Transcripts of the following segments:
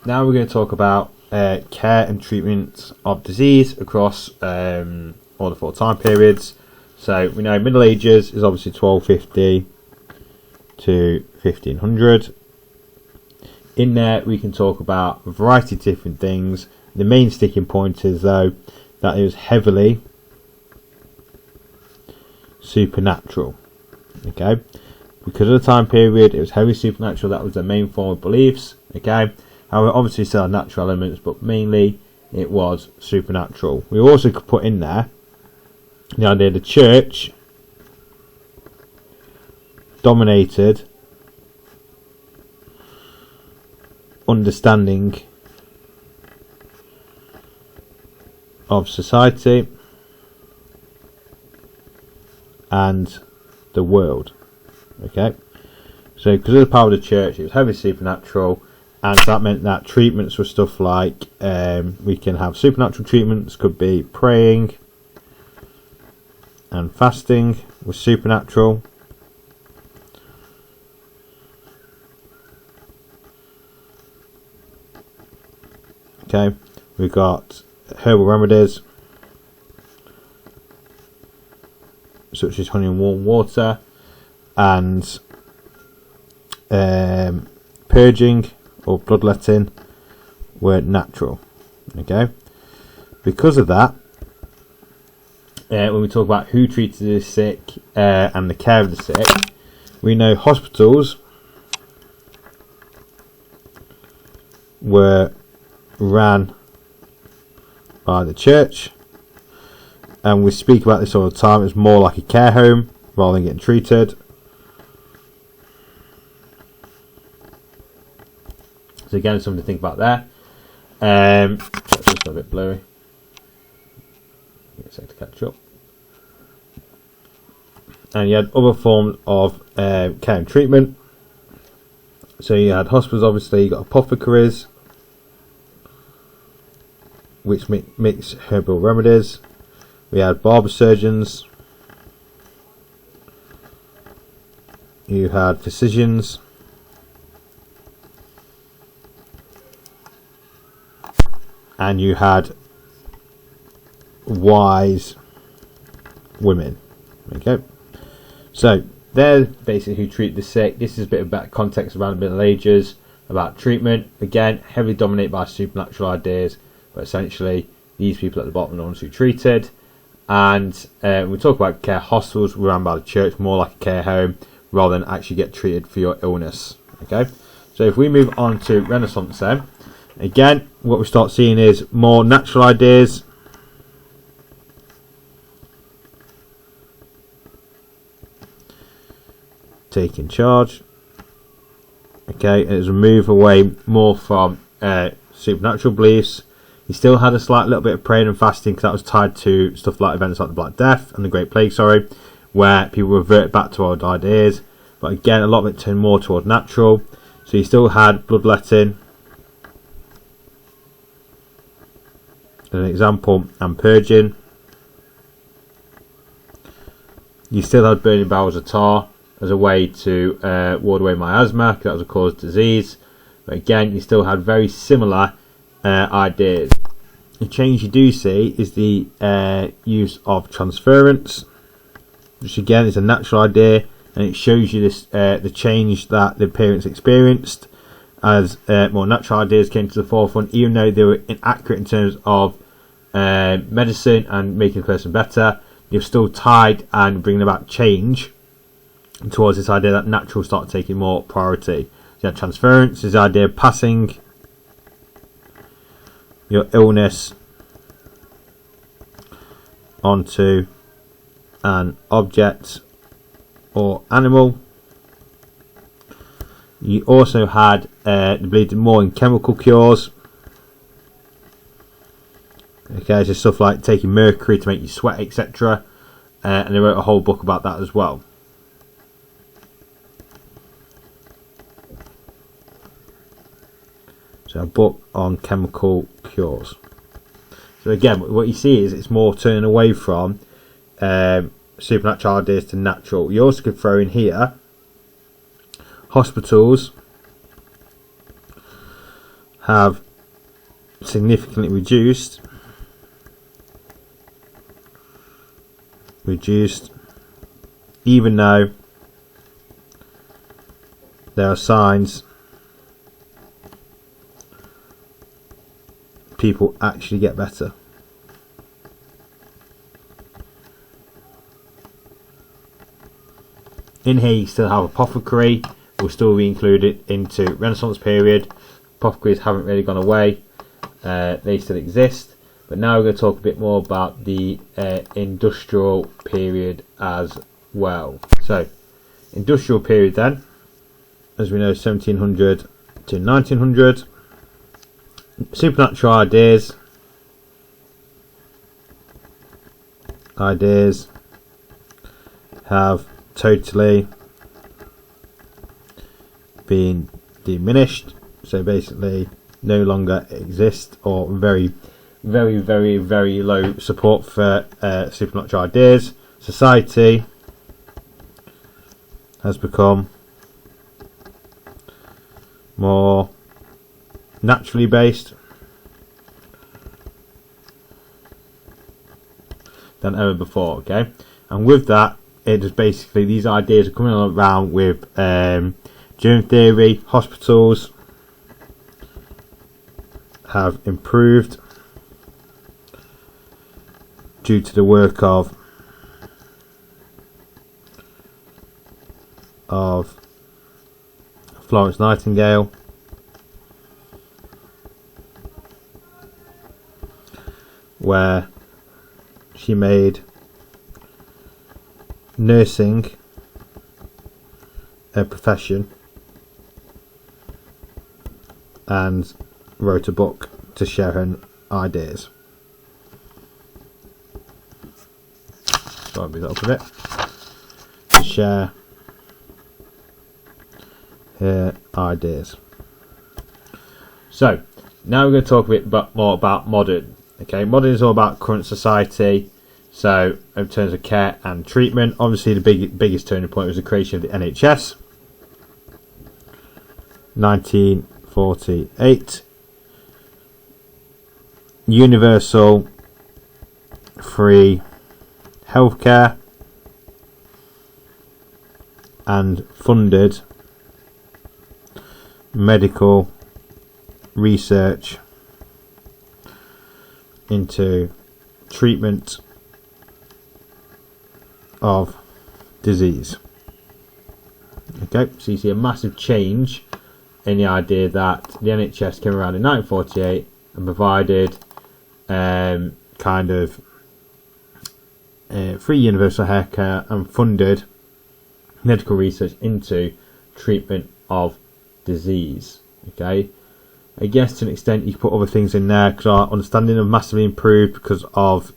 now we're going to talk about care and treatment of disease across all the 4 time periods. So we know Middle Ages is obviously 1250 to 1500. In there we can talk about a variety of different things. The main sticking point is though that it was heavily supernatural. Okay, because of the time period, it was heavily supernatural. That was their main form of beliefs. Okay, however, obviously still had natural elements, but mainly it was supernatural. We also could put in there the idea the church dominated understanding of society and the world. Okay, so because of the power of the church, it was heavily supernatural, and that meant that treatments were stuff like we can have supernatural treatments, could be praying and fasting was supernatural. Okay, we've got herbal remedies such as honey and warm water, and purging or bloodletting were natural. Okay, because of that, when we talk about who treated the sick and the care of the sick, we know hospitals were ran by the church, and we speak about this all the time. It's more like a care home rather than getting treated. So again, something to think about there. That's just a bit blurry. Give it a sec to catch up. And you had other forms of care and treatment. So you had hospitals, obviously. You got apothecaries, which mix herbal remedies. We had barber surgeons. You had physicians. And you had wise women. Okay, so they're basically who treat the sick. This is a bit about context around the Middle Ages, about treatment. Again, heavily dominated by supernatural ideas, but essentially these people at the bottom are the ones who treated. And we talk about care, hospitals were run by the church, more like a care home, rather than actually get treated for your illness. Okay, so if we move on to Renaissance then, again, what we start seeing is more natural ideas. Taking charge. Okay, it was a move away more from supernatural beliefs. He still had a slight little bit of praying and fasting, because that was tied to stuff like events like the Black Death and the Great Plague, where people reverted back to old ideas. But again, a lot of it turned more toward natural. So you still had bloodletting, as an example, and purging. You still had burning barrels of tar as a way to ward away miasma, because that was a cause of disease. But again, you still had very similar ideas. The change you do see is the use of transference, which again is a natural idea, and it shows you this the change that the parents experienced as more natural ideas came to the forefront, even though they were inaccurate in terms of medicine and making a person better. You're still tied and bringing about change towards this idea that natural start taking more priority. So transference is the idea of passing your illness onto an object or animal. You also had they believed more in chemical cures. Okay, so stuff like taking mercury to make you sweat, etc. And they wrote a whole book about that as well. So a book on chemical cures. So again, what you see is it's more turning away from supernatural ideas to natural. You also could throw in here hospitals have significantly reduced even though there are signs people actually get better. In here you still have apothecary, will still be included into Renaissance period. Apothecaries haven't really gone away, they still exist. But now we're going to talk a bit more about the industrial period as well. So, industrial period then, as we know, 1700 to 1900. Supernatural ideas have totally been diminished, so basically no longer exist, or very low support for supernatural ideas. Society has become more naturally based than ever before. Okay, and with that, it is basically these ideas are coming around with germ theory. Hospitals have improved due to the work of Florence Nightingale, where she made nursing a profession and wrote a book to share her ideas. Sorry, move that up a bit. To share her ideas. So now we're going to talk a bit more about modern. Okay, modern is all about current society. So in terms of care and treatment, obviously the biggest turning point was the creation of the NHS, 1948. Universal free healthcare and funded medical research into treatment of disease. Okay, so you see a massive change in the idea that the NHS came around in 1948 and provided free universal healthcare and funded medical research into treatment of disease. Okay, I guess to an extent you can put other things in there because our understanding have massively improved because of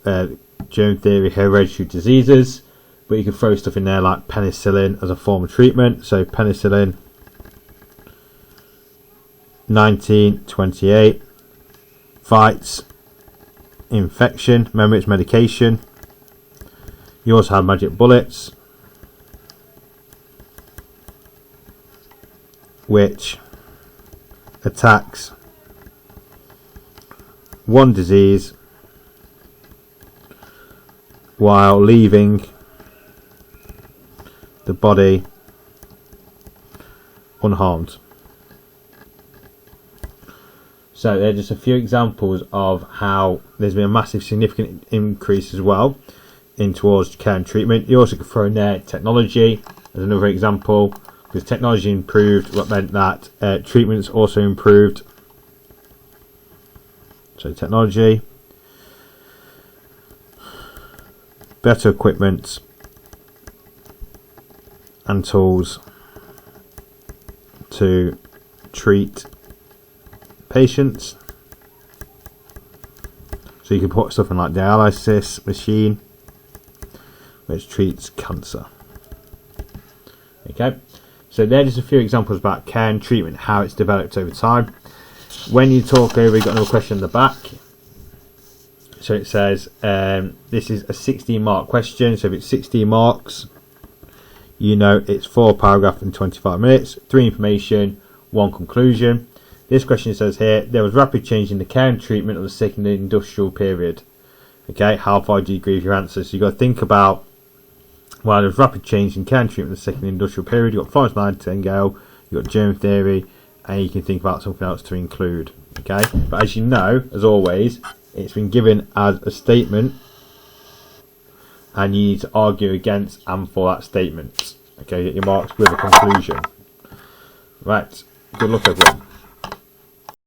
germ theory, hereditary diseases, but you can throw stuff in there like penicillin as a form of treatment. So penicillin, 1928, fights infection. Remember, it's medication. You also have magic bullets, which attacks one disease while leaving the body unharmed. So there are just a few examples of how there's been a massive significant increase as well in towards care and treatment. You also could throw in there technology as another example, because technology improved, what meant that treatments also improved. So technology, better equipment and tools to treat patients. So you can put stuff in like dialysis machine, which treats cancer. Okay, so there's just a few examples about care and treatment, how it's developed over time. When you talk over, you've got another question in the back. So it says this is a 16 mark question, so if it's 16 marks, you know it's 4 paragraphs and 25 minutes, 3 information, 1 conclusion. This question says here, there was rapid change in the care and treatment of the sick in the industrial period. Okay, how far do you agree with your answer? So you've got to think about, well, there was rapid change in care and treatment of the sick in the industrial period. You've got Florence Nightingale, you've got germ theory, and you can think about something else to include. Okay, but as you know, as always, it's been given as a statement, and you need to argue against and for that statement. Okay, get your marks with a conclusion. Right, good luck everyone.